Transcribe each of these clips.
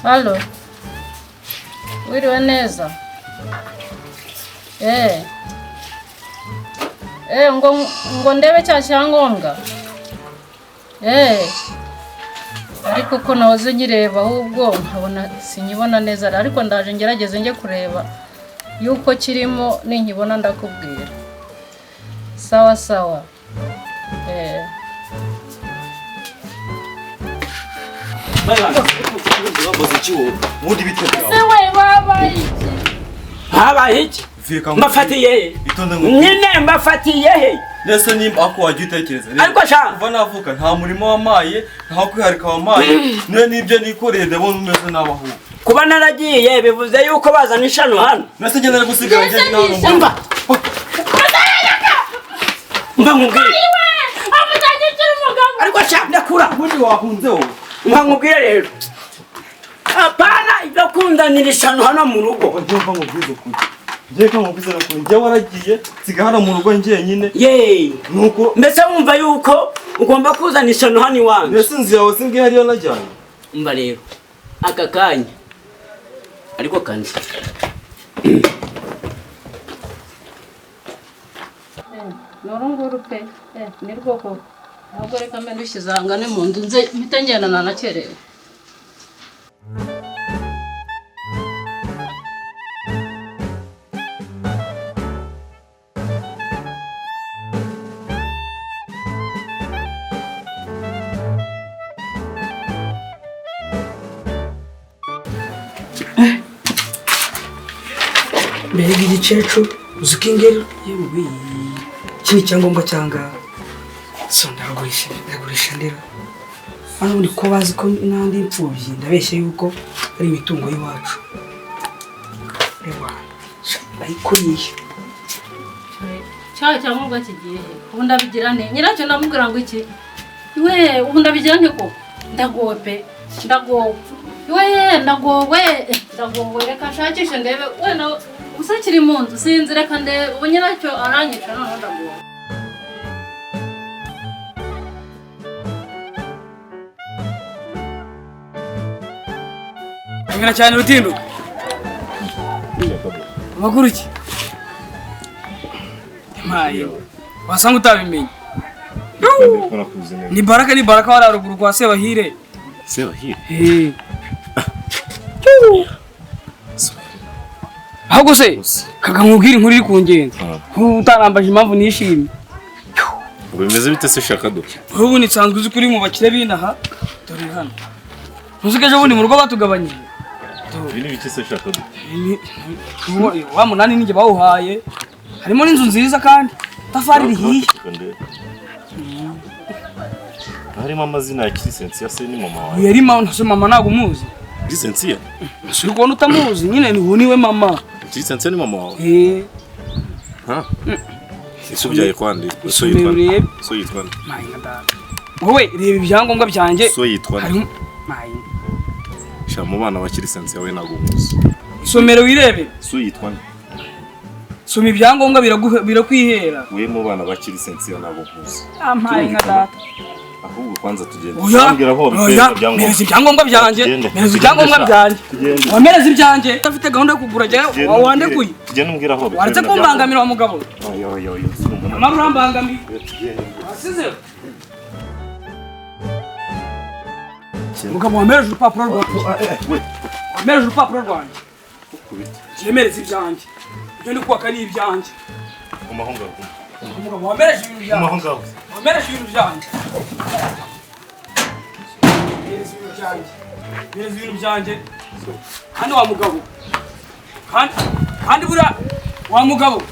Halo. Wiriwe neza. Ngo ndebe cya cyangombwa. Ariko ko nahoze nyireba ahubwo nkabona sinyibona neza ariko ndaje ngerageze nge kureba yuko kirimo ninkibona ndakubwira. Sawa sawa. Mbafatiye nyine mbafatiye nese nimba ako wajya utekereza ariko sha kuva navuka nta murimo wamaye nta kwiharika wamaye nibyo nikoreye ndabona umeze nabaho kuba naragiye bivuze yuko bazana ishano hano nese ngenda gusigara ngende naho mba nkubwire ariko sha ndakura ubundi wahunze wowe mba nkubwire rero apana ibyo kundanira ishano hano mu rugo njye nkubwize ukuri njye nkubwize ukuri njye waragiye sigara mu rugo njyenyine nuko mbese wumva yuko ugomba kuzana ishano hano iwanjye mbese inzu yawe singiye hariyo najyanye mba rero aka kanya ariko kandi Noronguru pe ni rwoko ntabwo reka mbe ndushyizangane mu nzu nze mpita ngenda nanakerewe. mbere y'igicecuru uzuka ingero yewe kini cyangombwa cyanga so ndagurisha ndera hano ndi ko bazi ko nandi impfubyi ndabeshye yuko ari imitungo y'iwacu reba bayikuriye Cyaha cyangombwa kigiye ubu ndabigira nte nyiracyo ndamubwira ngo iki we ubu ndabigira nte ko ndagowe pe ndagowe reka nshakishe ndebe we na usakiri mu nzu sinzi reka ndebe ubu nyiracyo aranyica none ndagowe. Ngana cyane Rutindo Makuru ki Maye wasanga utabimenye Ni baraka wala ruguru kwa Sebahire ahubwo se kagamubwira inkuru iri kungenza utarambaje impamvu nishimye bimeze bite se shaka do ubu ni sanzwe uzi kuri mu bakire binaha dore hano Ntuzigeje ubundi mu rugo batugabanyije Bini bike se shaka do wa munani ninge bawuhaye harimo n'inzu nziza kandi tafari rihiye harimo amazina ya Kirisensia se ni mama wawe yari mama ntose mama nago muzi Kirisensia Nasuye kubona utamuzi nyine niwe mama Kirisensia ni mama wawe ha Isu byaye kwandi so yitwa wowe reba ibyangombwa byanjye so yitwa mayi sha mu bana wa Kirisensia we nago muzi somero wirebe so yitwa soma ibyangombwa birakwihera we mu bana ba Kirisensia nago muzi amayi nka data ahubwo kwanza tugende ambwira aho mereza ibyangombwa byanjye wamereza ibyanjye utafite gahunda yo kugura jya wande kuyi tugende umbwira aho waretse kumbangamira wa mugabo yo amarurambangamira asize mugabo wamereje urupapuro rwanjye yemereza ibyanjye ibyo ndi kubaka ari ibyanjye umugabo wamereje ibintu byanjye wamereje ibintu byanjye Mereza ibintu byanjye kandi wa mugabo kandi bura wa mugabo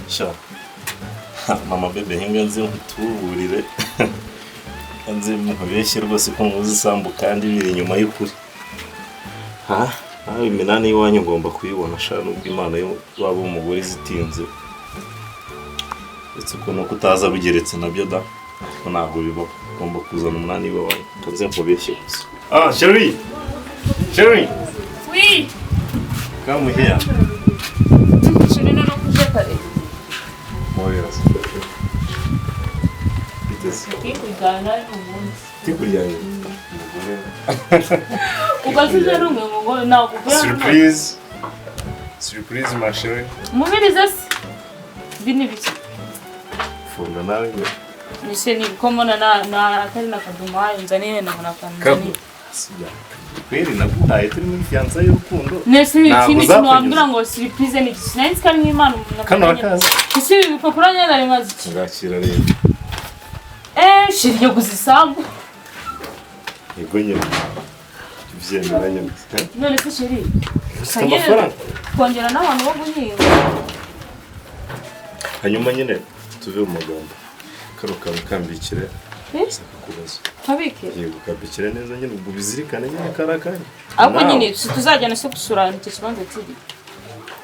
sha mama bebe hinga nzi ntuburire nzi mubeshye rwose ko muzi sambu kandi biri inyuma y'ukuri aho iminani y'iwanyu ngomba kuyibona sha nubwo Imana yo waba umugore zitinze ndetse ko no kutaza bigeretse nabyo da ko ntabwo bibaho ngomba kuzana umunani we wawe kaze mubeshye gusa Chérie Oui come here Chérie no kuje kare Moyera. Biteze. kikujyana umunsi Tikuryanye. ugasize rumwe ngo ntabwo uvuye Surprise. Surprise ma chérie. umubiriza se ibi ni biki Funda nawe ngo. nise ni komona na atari na kaduma nzanire na Kabu. Sija. Kweli naguhaye turi muri fianza y'urukundo. nese Ntabwo ikindi uzapfa kintu wambwira ngo surprise ni iki sinzi kari nk'imana umuntu Kano akazi. isi ibipapuro nyine ari mazi iki Ngakira rero. shiriye kuzisambu Yego nyine. Tuvyemera nyine. none se shiri Ufite amafaranga. kongera n'abantu bo guhinga Hanyuma nyine tuve mu magambo. Karo kantu kambikire. Saka kubaza. kabike Yego kambikire neza nyine ubwo bizirikane nyine karakanye. ahubwo nyine tuzajyana se gusura icyo kibanza kiri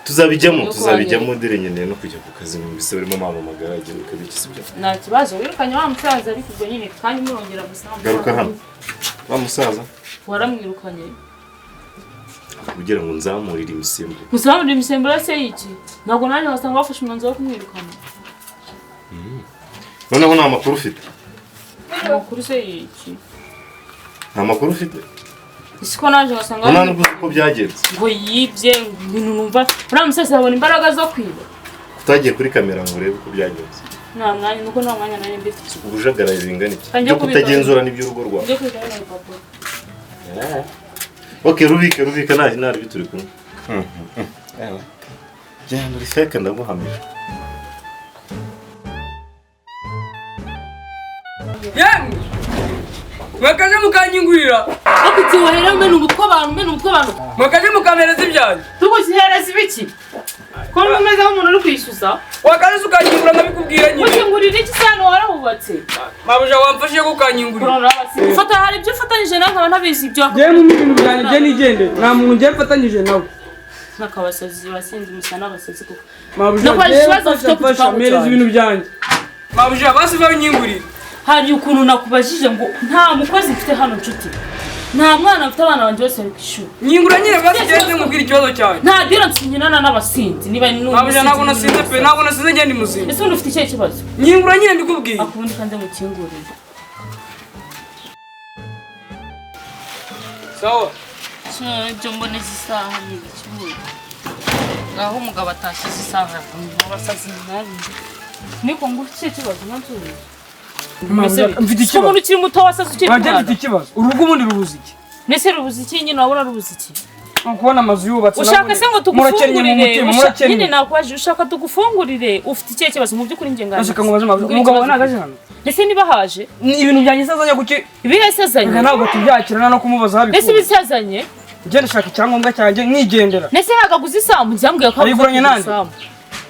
tuzabijyamo dire nyine no kujya ku kazi mu bise barimo mamamagara igihe ukabiki sibyo. nta kibazo wirukanye wa musaza ariko ubwo nyine kandi murongera gusanga Garuka hano. Wa musaza waramwirukanye kugira ngo nzamurire imisemburo. musamurira imisemburo se y'iki ntabwo nanjye wasanga bafashe umwanzuro wo kumwirukana Noneho nta makuru ufite. amakuru se y'iki Nta makuru ufite. isiko nanjye wasanga Nta nubwo uko byagenze. ngo yibye ibintu numva uriya musaza yabona imbaraga zo kwiba Utagiye kuri kamera ngo urebe uko byagenze. nta mwanya nuko nta mwanya nari mbifite Ubujagaraye bingana iki? Kanjye Byo kubika. kutagenzura n'iby'urugo rwawe. njye kwitana n'ibipapuro Okay, rubike nari bituri kumwe. Genda uri fake ndaguhamije. Yemwe mwakaje mukanyingurira bakiti wahera mena umutwe abantu mwakaje mukamereza ibyanyu tuguzihereza ibiki ko numeze nk'umuntu uri kwishyuza wakaje ukanyingura nkabikubwira nyine gukingurira iki cyane warahubatse mabuja wamfashije gukanyingurira ufata hari ibyo ufatanyije nawe nkaba ntabizi ibyo je mu bintu byanjye je nigende nta muntu ngiye mfatanyije nawe n'akabasazi basinzi musa n'abasazi kuko mabuja No, kwa ikibazo ufite ku gipangu mereza cyawe. ibintu byanjye mabuja basi banyingurira hari ukuntu nakubajije ngo nta mukozi mfite hano nshuti nta mwana mfite abana banjye bose bari ku ishuri nyingura nyine basi gende mubwira ikibazo cyawe nta dira nsinyinana n'abasinzi niba ni mabuja ntabwo nasinze pe ntabwo nasinze ngende muzima ese ubundi ufite ikihe kibazo nyingura nyine mbikubwiye akubundi kandi mukingurire sawa ibyo mbona izi saha ni ikibuga aho umugabo atashyize isaha abasazi nabi niko ngo ufite ikibazo ntabyo mfite ikibazo umuntu ukiri muto wasaze ukiri wanjye mwana mfite ikibazo urugo ubundi rubuze iki nese rubuze iki nyine wabura rubuze iki kubona amazu yubatse ushaka se ngo murakennye mu tugufungurire mutima murakennye nyine nakwaje ushaka tugufungurire ufite ikihe kibazo mu by'ukuri njye ngana nashaka ngo baze umugabo we nagaje hano nese niba haje ibintu byanjye isazanye kuki ibihesezanye ntabwo tubyakira no kumubaza nese habikura ibisezanye njye ndashaka icyangombwa cyanjye nkigendera nese nagaguze isambu njyambwiye ko Ariguranye nande?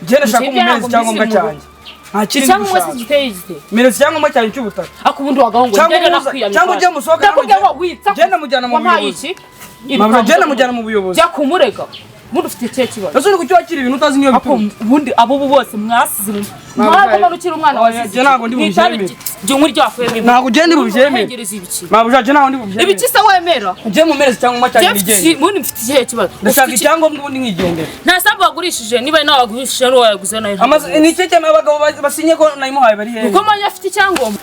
njye ndashaka Ibyo umumereza ntabwo icyangombwa mbisi mu cyanjye nta kindi cyangwa se gushaka giteye gite mereza icyangombwa cyanjye cy'ubutaka akubundi wagaho ngo Cyangwa ngende muza- nakwiyamye cyangwa ujye musohoka ndakubwira nawe ngo witsa genda mujyana mu wampaye buyobozi. iki Mabura genda mujyana mu buyobozi jya kumurega ubundi ufite ikihe kibazo ese uri kuki wakira ibintu utazi niyo ako bituma ubundi abo bose mwasize Ntabwo ntabwo ari- manukira umwana Oya, wasize jye ntabwo ndi bubyemere. jya umuryohwe Ntabwo ugenda bubyemere. ntegereza ibiki mabuja njye ntaho ndi bubyemere ibiki se wemera njye mumereza icyangombwa cyanjye nigendera ubundi mfite ikihe kibazo ndashaka icyangombwa ubundi nkigendera nta sambu wagurishije niba nawe wagurishije ari wowe wayaguze nawe ni iki cyane abagabo basinye ko nayimuhaye bari hehe uko manya afite icyangombwa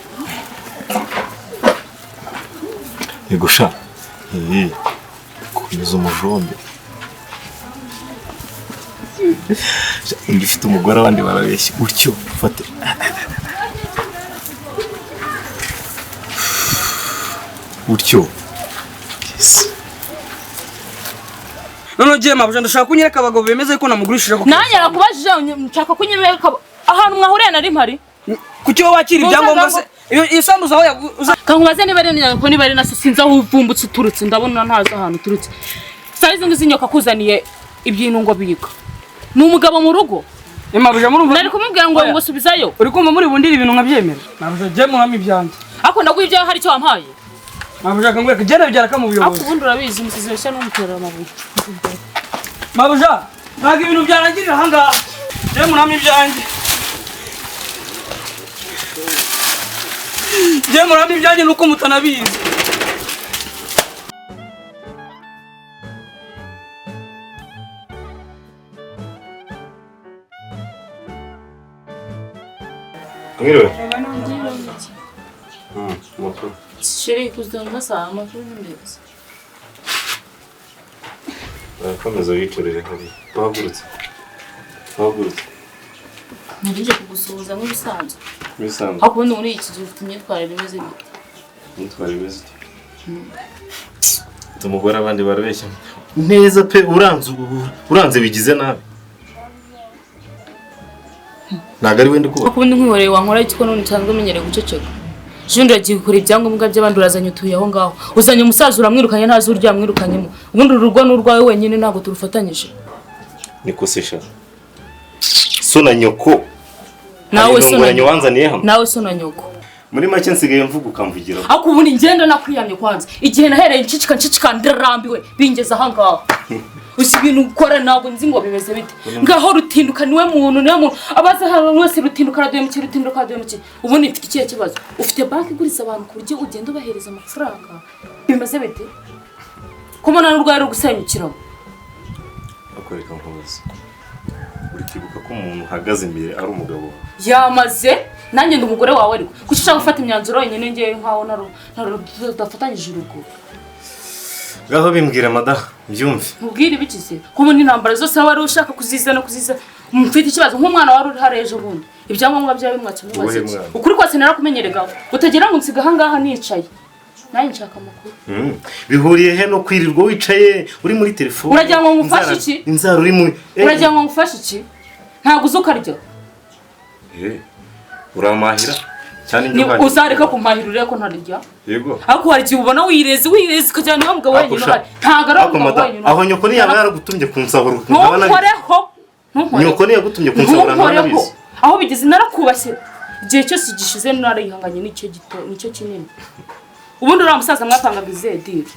Yego sha. Kubiza umujombe. Ngifite umugore abandi barabeshya utyo fate. Utyo. Yes. none ugiye mabuja ndashaka kunyereka abagabo bemeze ko namugurishije ko nanjye nakubajije nshaka kunyemerera ahantu mwahuriye nari mpari kuki wowe wakira ibyangombwa se iyo sambu zawe yaguze kankubaze niba ari nyako niba ari nase sinzi aho uvumbutse uturutse ndabona ntazi ahantu uturutse sayizi ngizi nyoka akuzaniye ibintu ngo biga ni umugabo mu rugo mabuja murumva nari kumubwira ngo ngo subizayo uri kumva muri bundira ibintu nkabyemera mabuja jye muramo ibyanjye ariko ndaguha ibyawe hari icyo wampaye mabuja kangweka jye nabyara ka mu ariko buyobozi ubundi urabizi umusizi wese n'umuterera amabuye mabuja ntabwo ibintu byarangirira ahangaha jye muramo ibyanjye jye muramo ibyanjye nuko mutanabizi Mwiriwe. Reba nongera iki. Makuru. Sheri kuzana saa amakuru neza. Komeza wicorere hari. Twahagurutse. Nabije kugusuhuza nk'ibisanzwe. Bisanzwe. Ariko ubundi muri iki gihe ufite imyitwarire imeze gute? Imyitwarire imeze ite? Umugore abandi barabeshya. Neza pe uranze bigize nabi. Ntago ari wende kuba. Ariko ubundi nkwihoreye wankora iki ko none nsanzwe menyereye guceceka. Jundi yagiye gukora ibyangombwa by'abandi urazanye utuye aho ngaho. Uzanye umusaza uramwirukanye ntazi urya yamwirukanyemo. Ubundi urugo n'urwawe wenyine ntabwo turufatanyije. Niko sesha. So na nyoko. Nawe so na nyoko wanzaniye hano. Nawe so na nyoko. Muri make nsigaye mvuga ukamvugira. Ariko ubundi ngenda nakwiyamye kwanza. Igihe nahereye ncicika ndarambiwe bingeza aha ngaho. Usi ibintu ukora ntabwo nzi ngo bimeze bite. Ngaho rutinduka niwe muntu abaza hano wese rutinduka raduye mu kintu rutinduka raduye mu kintu. Ubundi mfite ikihe kibazo. Ufite banki iguriza abantu ku buryo ugenda ubahereza amafaranga. Bimeze bite? Kumana n'urwaye ro gusenyukiraho. Akoreka nkubaza. Urikibuka ko umuntu uhagaze imbere ari umugabo. Yamaze nanjye ndi umugore wawe ariko kushaka gufata imyanzuro yenyine ngiye nkaho dafatanyije urugo. Gaho bimbwira mada byumve. Mubwire bikize ko muri intambara zose wari ushaka kuziza mfite ikibazo nk'umwana wari uri hareje ubundi ibyangombwa byawe mwakimwaze ukuri kwase narakumenyerega utagira ngo nsiga hangaha nicaye naye nshaka amakuru. Bihuriye he no kwirirwa wicaye uri muri telefone. Uragira ngo ngufashe iki? Inzara uri muri Uragira ngo ngufashe iki? Ntago uzukarya. Uramahira cyane ni uzareka kumpahirira ko ntarya. Yego. Ariko hari gihe ubona wireze kujyana wa mugabo wenyine uhari. Ntago ari umugabo wenyine. Aho nyoko ni yaba yaragutumye kunsabura. Ntukoreho. Nyoko ni yagutumye kunsabura n'abizi. Aho bigeze narakubashye. Igihe cyose gishize narihanganye nicyo kinini. Ubundi ura musaza mwapangaga izedire.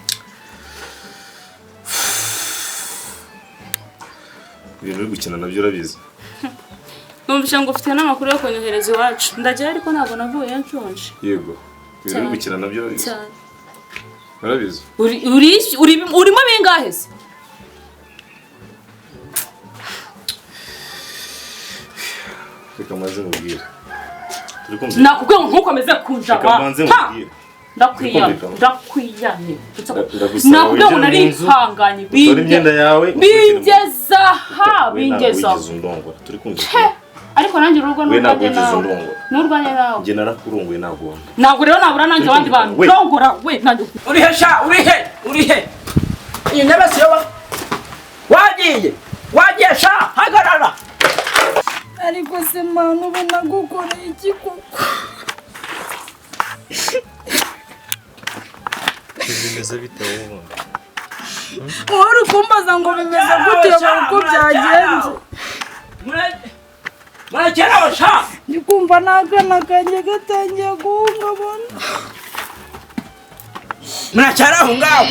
Ibintu uri gukina nabyo urabizi. Numvise ngo ufite n'amakuru yo kunyohereza iwacu. Ndajya ariko ntabwo navuye nshonje. Yego. Ibintu uri gukina nabyo urabizi. Urabizi. Urimo bingahe se? Reka maze mubwire. Nakubwiye ngo ntukomeze kunjaba. Reka manze mubwire. Ndakwiyamye. Nakubwiye ngo nari ihanganye bingeza ha bingeza. Turi kumva. Ariko nanjye urugo n'urwanye nawe. Nge narakurunguye nagomba. Ntabwo rero nabura nanjye abandi bantu. Rongora we nanjye. Uri he? Iyi ntebe si yo wagiye sha hagarara. Ariko se manu ubu nagukoreye iki koko? Bimeze bite wowe? Uri kumbaza ngo bimeze gute uko byagenze? Murekeraho sha. Ndi kumva n'akana kanjye gatangiye guhungabana. Murekeraho ngaho.